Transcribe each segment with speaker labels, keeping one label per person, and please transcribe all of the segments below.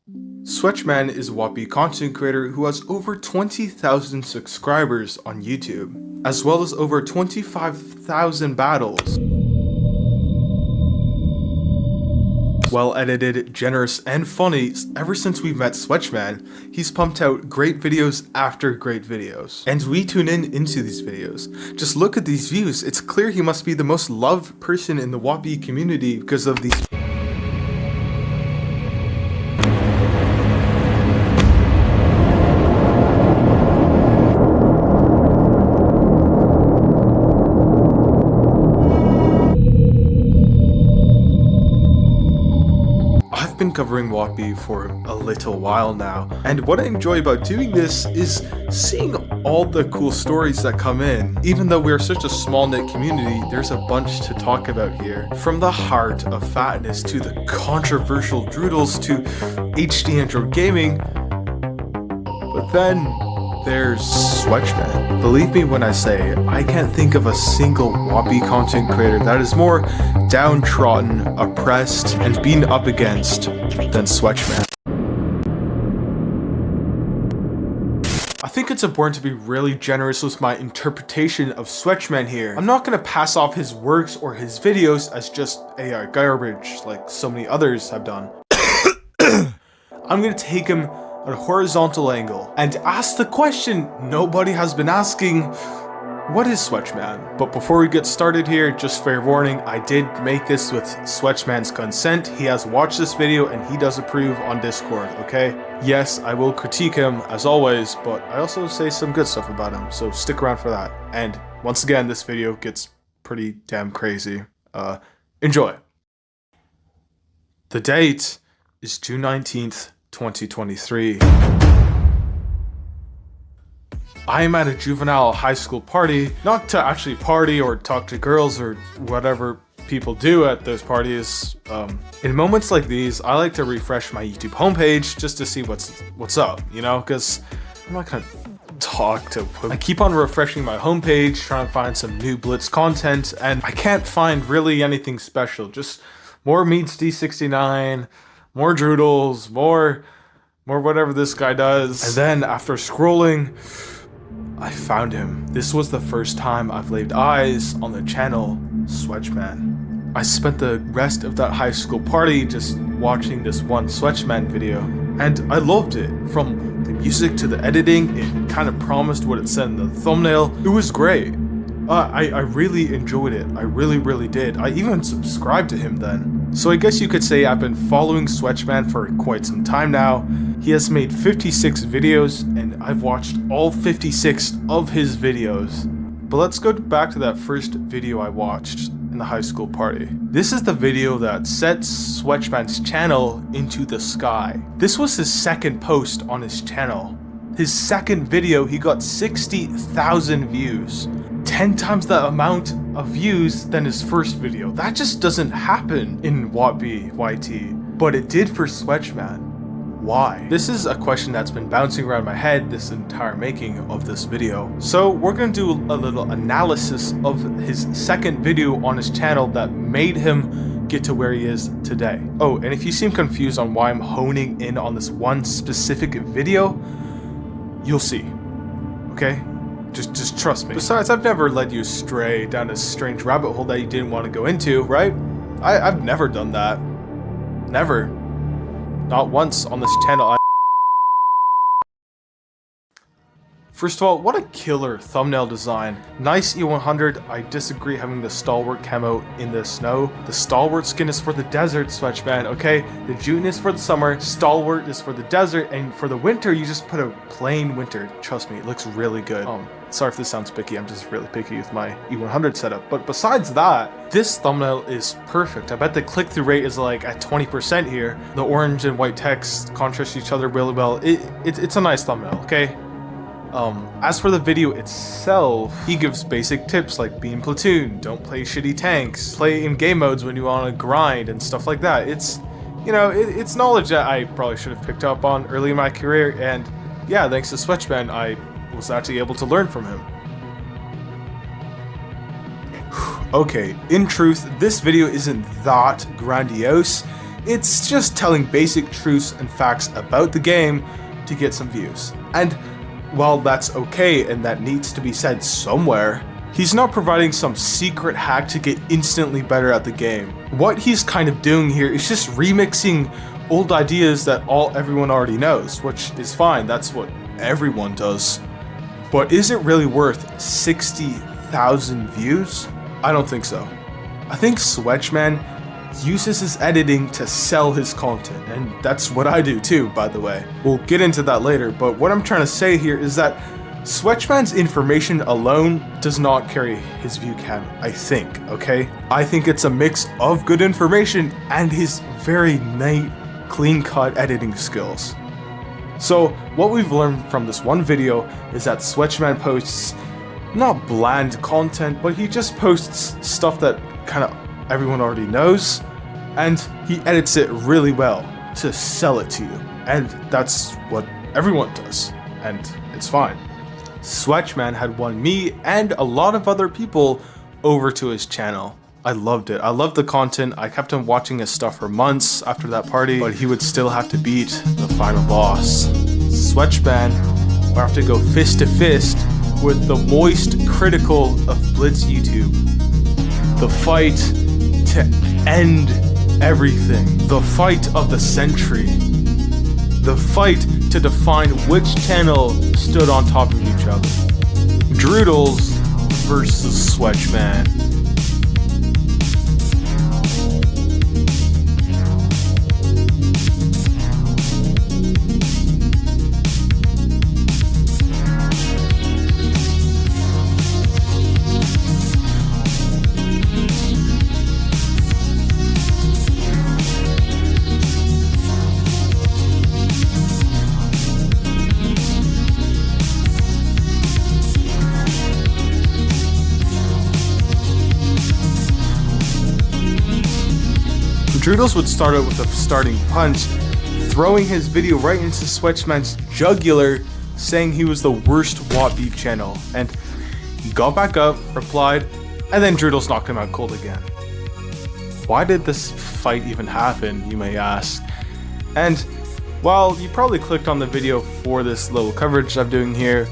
Speaker 1: Sweatchman is a Wappy content creator who has over 20,000 subscribers on YouTube, as well as over 25,000 battles. Well edited, generous, and funny. Ever since we've met Sweatchman, he's pumped out great videos after great videos. And we tune into these videos. Just look at these views. It's clear he must be the most loved person in the Wappy community because of these. I've been covering Wappy for a little while now, and what I enjoy about doing this is seeing all the cool stories that come in. Even though we're such a small-knit community, there's a bunch to talk about here. From the heart of fatness to the controversial Droodles to HD Android gaming, but then there's Sweatchman. Believe me when I say, I can't think of a single Wappy content creator that is more downtrodden, oppressed, and beaten up against than Sweatchman. I think it's important to be really generous with my interpretation of Sweatchman here. I'm not going to pass off his works or his videos as just AI garbage like so many others have done. I'm going to take him at a horizontal angle and ask the question nobody has been asking: what is Sweatchman? But before we get started here, just fair warning, I did make this with Sweatchman's consent. He has watched this video and he does approve on Discord, okay? Yes, I will critique him as always, but I also say some good stuff about him, so stick around for that. And once again, this video gets pretty damn crazy. Enjoy. The date is June 19th, 2023. I am at a juvenile high school party, not to actually party or talk to girls or whatever people do at those parties. In moments like these, I like to refresh my YouTube homepage just to see what's up, you know, because I'm not gonna talk to women. I keep on refreshing my homepage, trying to find some new Blitz content, and I can't find really anything special. Just more meets D69, more Droodles, more whatever this guy does. And then after scrolling, I found him. This was the first time I've laid eyes on the channel Sweatchman. I spent the rest of that high school party just watching this one Sweatchman video, and I loved it. From the music to the editing, it kind of promised what it said in the thumbnail. It was great. I really enjoyed it. I really did. I even subscribed to him then. So I guess you could say I've been following Sweatchman for quite some time now. He has made 56 videos, and I've watched all 56 of his videos. But let's go back to that first video I watched in the high school party. This is the video that sets Sweatchman's channel into the sky. This was his second post on his channel. His second video, he got 60,000 views. 10 times the amount of views than his first video. That just doesn't happen in Wappy YT, but it did for Sweatchman. Why? This is a question that's been bouncing around my head this entire making of this video. So we're gonna do a little analysis of his second video on his channel that made him get to where he is today. Oh, and if you seem confused on why I'm honing in on this one specific video, you'll see, okay? Just trust me. Besides, I've never led you astray down a strange rabbit hole that you didn't want to go into, right? I've never done that. Never. Not once on this channel. First of all, what a killer thumbnail design. Nice E100. I disagree having the stalwart camo in the snow. The stalwart skin is for the desert, Sweatchman, okay? The June is for the summer, stalwart is for the desert, and for the winter, you just put a plain winter. Trust me, it looks really good. Sorry if this sounds picky, I'm just really picky with my E100 setup. But besides that, this thumbnail is perfect. I bet the click-through rate is like at 20% here. The orange and white text contrast each other really well. It's a nice thumbnail, okay? As for the video itself, he gives basic tips like be in platoon, don't play shitty tanks, play in game modes when you want to grind and stuff like that. It's, you know, it's knowledge that I probably should have picked up on early in my career, and yeah, thanks to Sweatchman, I was actually able to learn from him. Okay, in truth, this video isn't that grandiose. It's just telling basic truths and facts about the game to get some views. And while that's okay and that needs to be said somewhere, he's not providing some secret hack to get instantly better at the game. What he's kind of doing here is just remixing old ideas that everyone already knows, which is fine, that's what everyone does. But is it really worth 60,000 views? I don't think so. I think Sweatchman uses his editing to sell his content, and that's what I do too, by the way. We'll get into that later, but what I'm trying to say here is that Sweatchman's information alone does not carry his view count, I think, okay? I think it's a mix of good information and his very neat, clean-cut editing skills. So, what we've learned from this one video is that Sweatchman posts not bland content, but he just posts stuff that kind of everyone already knows, and he edits it really well to sell it to you. And that's what everyone does, and it's fine. Sweatchman had won me and a lot of other people over to his channel. I loved it. I loved the content. I kept on watching his stuff for months after that party, but he would still have to beat the final boss. Sweatchman would have to go fist to fist with the moist critical of Blitz YouTube. The fight to end everything. The fight of the century. The fight to define which channel stood on top of each other. Droodles versus Sweatchman. Droodles would start out with a starting punch, throwing his video right into Sweatchman's jugular, saying he was the worst Watt Beep channel, and he got back up, replied, and then Droodles knocked him out cold again. Why did this fight even happen, you may ask? And while you probably clicked on the video for this little coverage I'm doing here,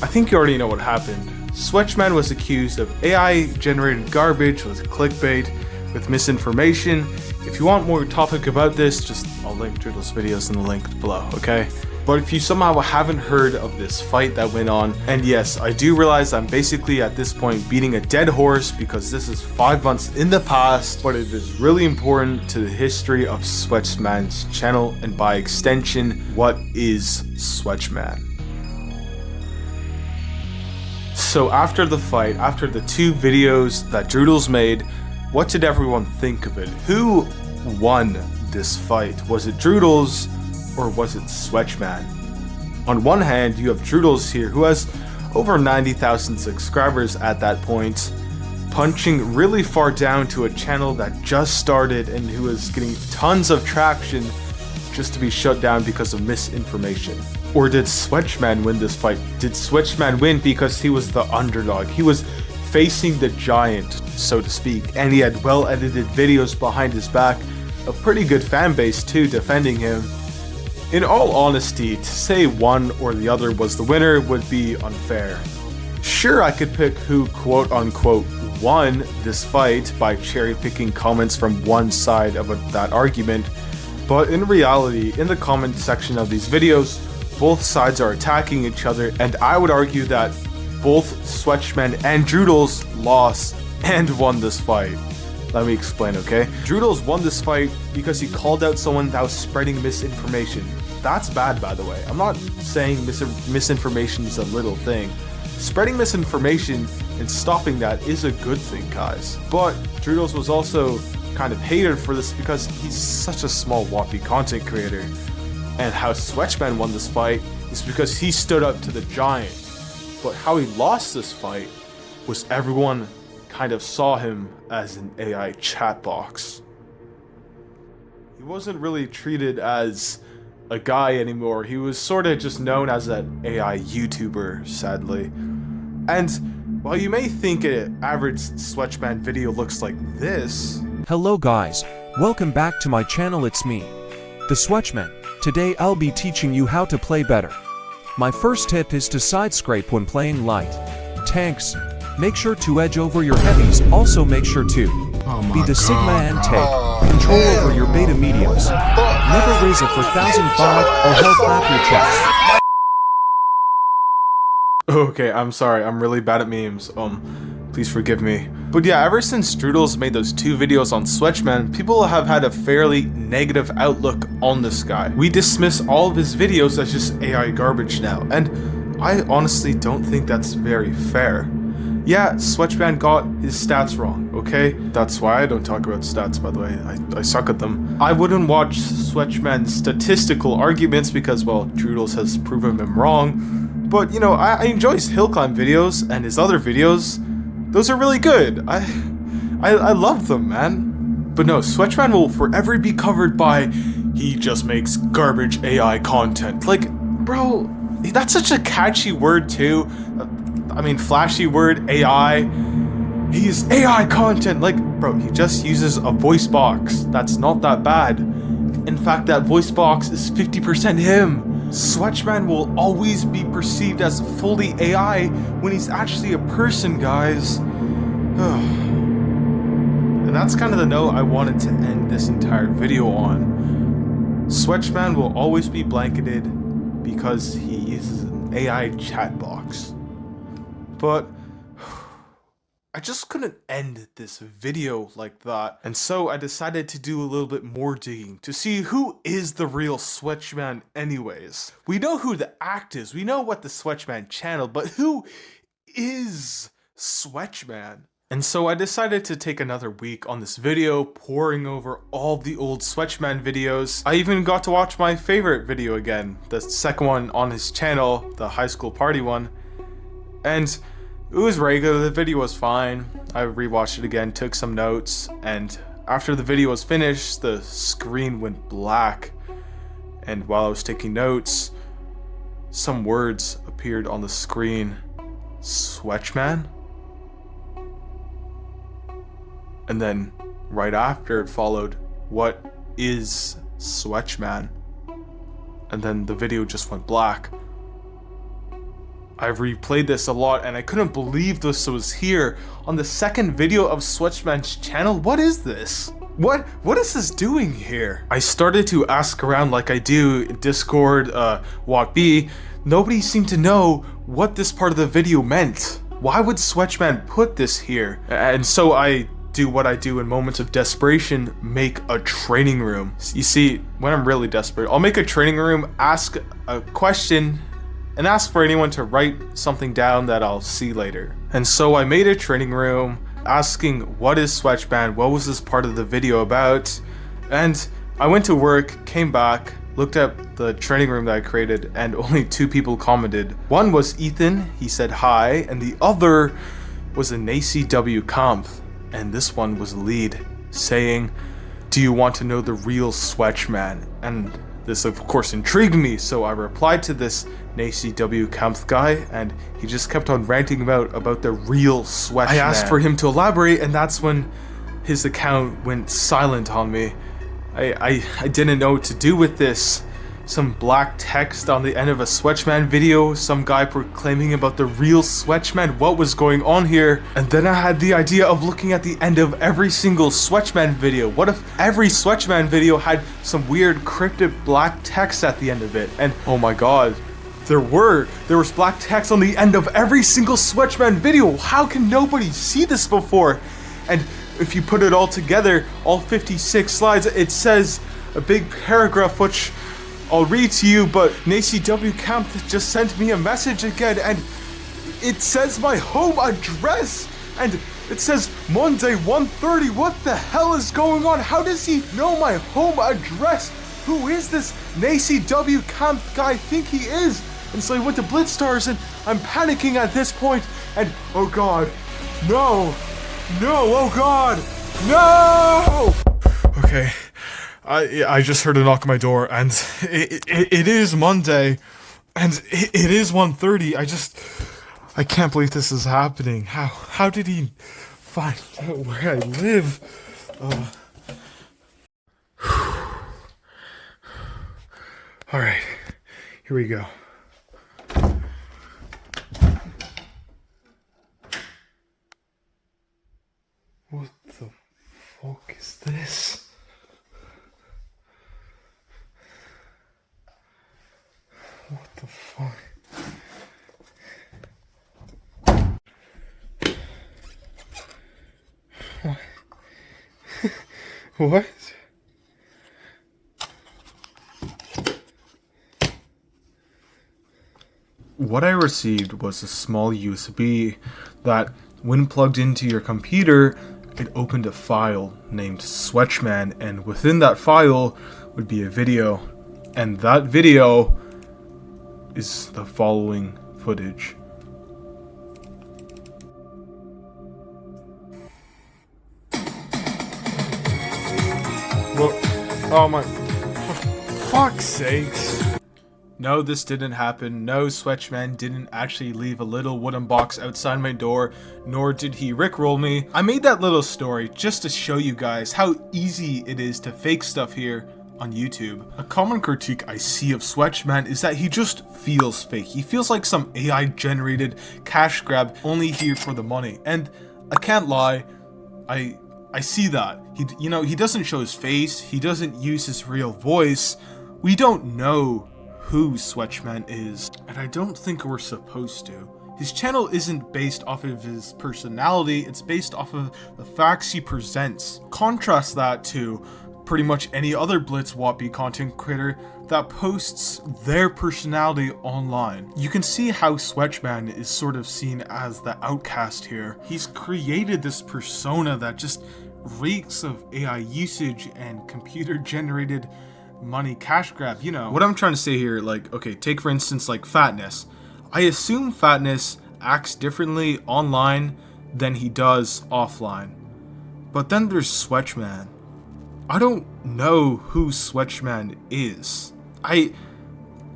Speaker 1: I think you already know what happened. Sweatchman was accused of AI-generated garbage with clickbait, with misinformation. If you want more topic about this, I'll link Droodles' videos in the link below, okay? But if you somehow haven't heard of this fight that went on, and yes, I do realize I'm basically at this point beating a dead horse because this is 5 months in the past, but it is really important to the history of Sweatchman's channel, and by extension, what is Sweatchman? So after the fight, after the 2 videos that Droodles made, what did everyone think of it? Who won this fight? Was it Droodles or was it Sweatchman? On one hand, you have Droodles here, who has over 90,000 subscribers at that point, punching really far down to a channel that just started and who is getting tons of traction just to be shut down because of misinformation. Or did Sweatchman win this fight? Did Sweatchman win because he was the underdog? He was facing the giant, so to speak, and he had well-edited videos behind his back, a pretty good fan base too defending him. In all honesty, to say one or the other was the winner would be unfair. Sure, I could pick who quote-unquote won this fight by cherry-picking comments from one side of that argument, but in reality, in the comment section of these videos, both sides are attacking each other, and I would argue that both Sweatchman and Droodles lost and won this fight. Let me explain, okay? Droodles won this fight because he called out someone that was spreading misinformation. That's bad, by the way. I'm not saying misinformation is a little thing. Spreading misinformation and stopping that is a good thing, guys. But Droodles was also kind of hated for this because he's such a small Watt Beep content creator. And how Sweatchman won this fight is because he stood up to the giant. But how he lost this fight was everyone kind of saw him as an AI chat box. He wasn't really treated as a guy anymore. He was sort of just known as an AI YouTuber, sadly. And while you may think an average Sweatchman video looks like this...
Speaker 2: Hello guys, Welcome back to my channel, it's me, the Sweatchman. Today I'll be teaching you how to play better. My first tip is to side scrape when playing light tanks. Make sure to edge over your heavies, also make sure to be the Sigma and take control over your beta mediums. Never raise it for 1005 or held flap your chest.
Speaker 1: Okay, I'm sorry, I'm really bad at memes, please forgive me. But yeah, ever since Droodles made those 2 videos on Sweatchman, people have had a fairly negative outlook on this guy. We dismiss all of his videos as just AI garbage now, and I honestly don't think that's very fair. Yeah, Sweatchman got his stats wrong, okay? That's why I don't talk about stats, by the way. I suck at them. I wouldn't watch Sweatchman's statistical arguments because, well, Droodles has proven him wrong. But, you know, I enjoy his hill climb videos and his other videos. Those are really good. I love them, man. But no, Sweatchman will forever be covered by, he just makes garbage AI content. Like, bro, that's such a catchy word too. I mean, flashy word, AI. He's AI content. Like, bro, he just uses a voice box. That's not that bad. In fact, that voice box is 50% him. Sweatchman will always be perceived as fully AI when he's actually a person, guys. And that's kind of the note I wanted to end this entire video on. Sweatchman will always be blanketed because he uses an AI chat box. But I just couldn't end this video like that, and so I decided to do a little bit more digging to see who is the real Sweatchman anyways. We know who the act is, we know what the Sweatchman channel, but who is Sweatchman? And so I decided to take another week on this video, poring over all the old Sweatchman videos. I even got to watch my favorite video again, the second one on his channel, the high school party one, and it was regular, the video was fine. I rewatched it again, took some notes, and after the video was finished, the screen went black. And while I was taking notes, some words appeared on the screen. Sweatchman? And then right after it followed, what is Sweatchman? And then the video just went black. I've replayed this a lot and I couldn't believe this was here on the second video of Sweatchman's channel. What is this? What is this doing here? I started to ask around like I do in Discord, WhatB. Nobody seemed to know what this part of the video meant. Why would Sweatchman put this here? And so I do what I do in moments of desperation, make a training room. You see, when I'm really desperate, I'll make a training room, ask a question, and ask for anyone to write something down that I'll see later. And so I made a training room asking what is Sweatchman, what was this part of the video about, and I went to work, came back, looked at the training room that I created, and only 2 people commented. One was Ethan, he said hi, and the other was a ACW comp, and this one was Lead, saying, do you want to know the real Sweatchman? And this of course intrigued me, so I replied to this ACW Kampf guy, and he just kept on ranting about the real Sweatchman. I asked for him to elaborate, and that's when his account went silent on me. I didn't know what to do with this. Some black text on the end of a Sweatchman video, some guy proclaiming about the real Sweatchman, what was going on here? And then I had the idea of looking at the end of every single Sweatchman video. What if every Sweatchman video had some weird cryptic black text at the end of it? And oh my god, there was black text on the end of every single Sweatchman video. How can nobody see this before? And if you put it all together, all 56 slides, it says a big paragraph which I'll read to you, but ACW Camp just sent me a message again, and it says my home address, and it says Monday 1:30. What the hell is going on? How does he know my home address? Who is this ACW Camp guy I think he is? And so I went to BlitzStars, and I'm panicking at this point, and oh god, no, oh god, no! Okay. I just heard a knock on my door, and it is Monday, and it is 1:30. I can't believe this is happening. How did he find out where I live? All right, here we go. What the fuck is this? What the fuck? What? What I received was a small USB that, when plugged into your computer, it opened a file named Sweatchman, and within that file would be a video, and that video is the following footage. Look, oh my, for fuck's sakes. No, this didn't happen. No, Sweatchman didn't actually leave a little wooden box outside my door, nor did he rickroll me. I made that little story just to show you guys how easy it is to fake stuff here on YouTube. A common critique I see of Sweatchman is that he just feels fake. He feels like some AI generated cash grab only here for the money. And I can't lie, I see that. He doesn't show his face, he doesn't use his real voice. We don't know who Sweatchman is, and I don't think we're supposed to. His channel isn't based off of his personality, it's based off of the facts he presents. Contrast that to pretty much any other Blitzwappy content creator that posts their personality online. You can see how Sweatchman is sort of seen as the outcast here. He's created this persona that just reeks of AI usage and computer generated money cash grab, you know. What I'm trying to say here, like, okay, take for instance like Fatness. I assume Fatness acts differently online than he does offline. But then there's Sweatchman. I don't know who Sweatchman is. I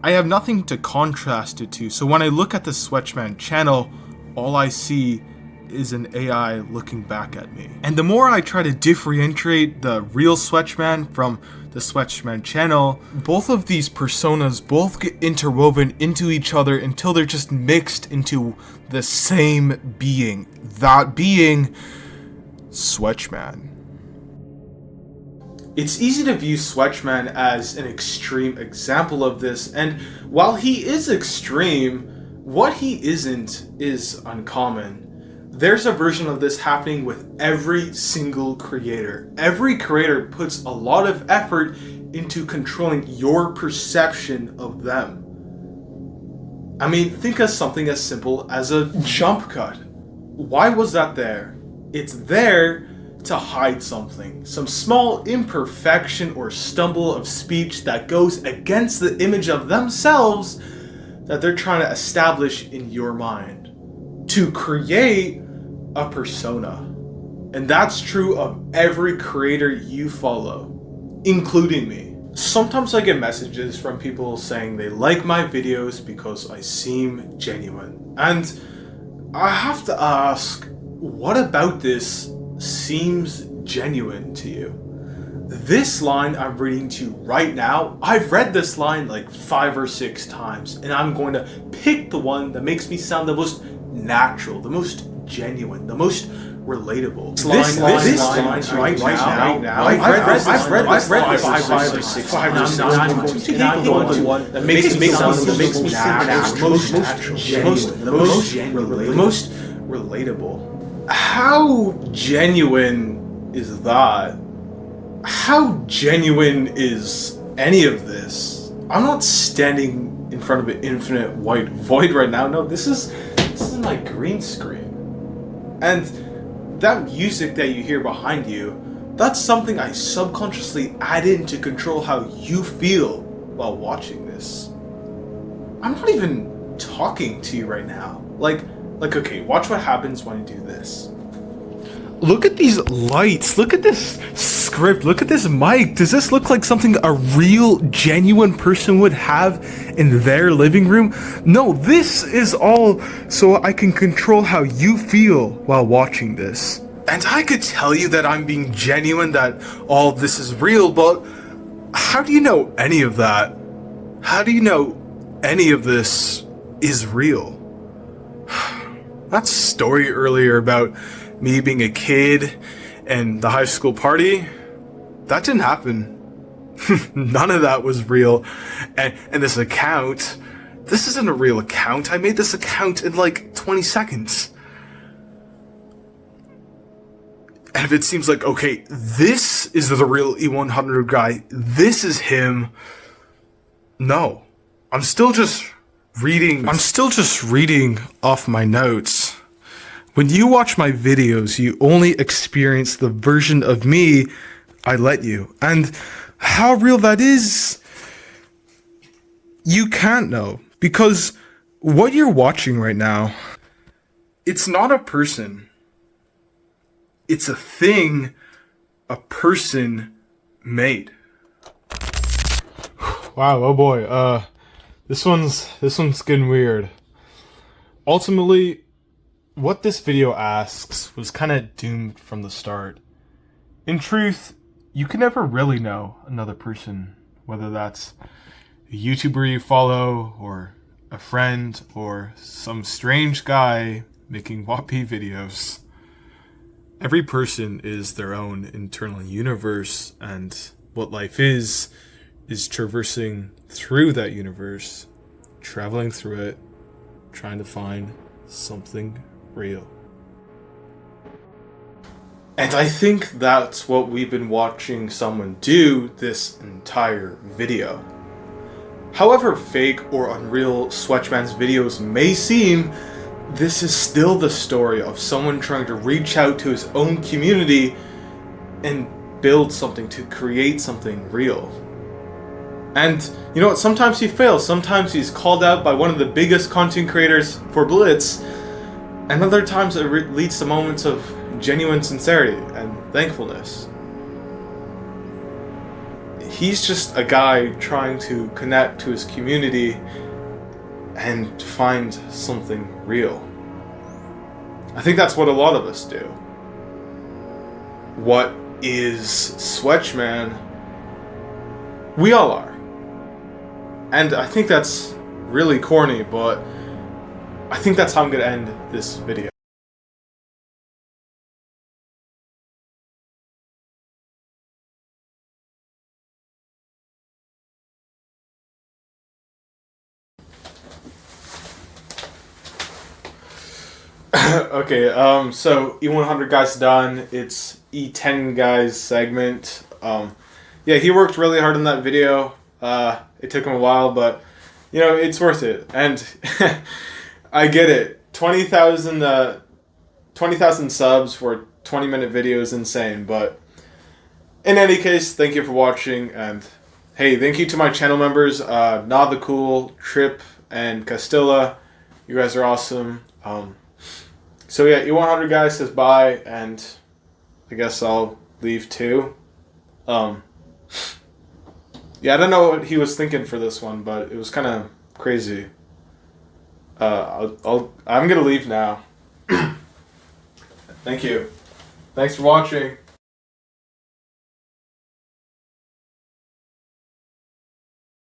Speaker 1: have nothing to contrast it to, so when I look at the Sweatchman channel, all I see is an AI looking back at me. And the more I try to differentiate the real Sweatchman from the Sweatchman channel, both of these personas both get interwoven into each other until they're just mixed into the same being. That being Sweatchman. It's easy to view Sweatchman as an extreme example of this, and while he is extreme, what he isn't is uncommon. There's a version of this happening with every single creator. Every creator puts a lot of effort into controlling your perception of them. I mean, think of something as simple as a jump cut. Why was that there? It's there to hide something. Some small imperfection or stumble of speech that goes against the image of themselves that they're trying to establish in your mind. To create a persona. And that's true of every creator you follow, including me. Sometimes I get messages from people saying they like my videos because I seem genuine. And I have to ask, what about this seems genuine to you? This line I'm reading to you right now, I've read this line like 5 or 6 times, and I'm going to pick the one that makes me sound the most natural, the most genuine, the most relatable. This line right now, I've read this 5 or 6 times, and I'm going to pick the one that makes me sound the most natural, the most relatable. How genuine is that? How genuine is any of this? I'm not standing in front of an infinite white void right now. No, this is my green screen. And that music that you hear behind you, that's something I subconsciously add in to control how you feel while watching this. I'm not even talking to you right now. Like, okay, watch what happens when I do this. Look at these lights, look at this script, look at this mic. Does this look like something a real, genuine person would have in their living room? No, this is all so I can control how you feel while watching this. And I could tell you that I'm being genuine, that all this is real, but how do you know any of that? How do you know any of this is real? That story earlier about me being a kid and the high school party, that didn't happen. None of that was real. And this account, this isn't a real account. I made this account in like 20 seconds. And if it seems like, okay, this is the real E100 guy, this is him. No. I'm still just reading off my notes. When you watch my videos, you only experience the version of me I let you. And how real that is, you can't know. Because what you're watching right now, it's not a person. It's a thing a person made. Wow, oh boy, this one's getting weird. Ultimately, what this video asks was kind of doomed from the start. In truth, you can never really know another person, whether that's a YouTuber you follow, or a friend, or some strange guy making WAP videos. Every person is their own internal universe, and what life is traversing through that universe, traveling through it, trying to find something real. And I think that's what we've been watching someone do this entire video. However fake or unreal Sweatchman's videos may seem, this is still the story of someone trying to reach out to his own community and build something, to create something real. And you know what, sometimes he fails, sometimes he's called out by one of the biggest content creators for Blitz, and other times it leads to moments of genuine sincerity and thankfulness. He's just a guy trying to connect to his community and find something real. I think that's what a lot of us do. What is Sweatchman? We all are. And I think that's really corny, but I think that's how I'm going to end this video. Okay, so E100 guys done. It's E10 guys segment. Yeah, he worked really hard on that video. It took him a while, but you know, it's worth it. And I get it. 20,000 subs for 20-minute video is insane, but in any case, thank you for watching, and hey, thank you to my channel members, Not the Cool, Trip, and Castilla. You guys are awesome. So yeah, E100 guys says bye, and I guess I'll leave too. Yeah, I don't know what he was thinking for this one, but it was kind of crazy. I'm gonna leave now. Thank you. Thanks for watching.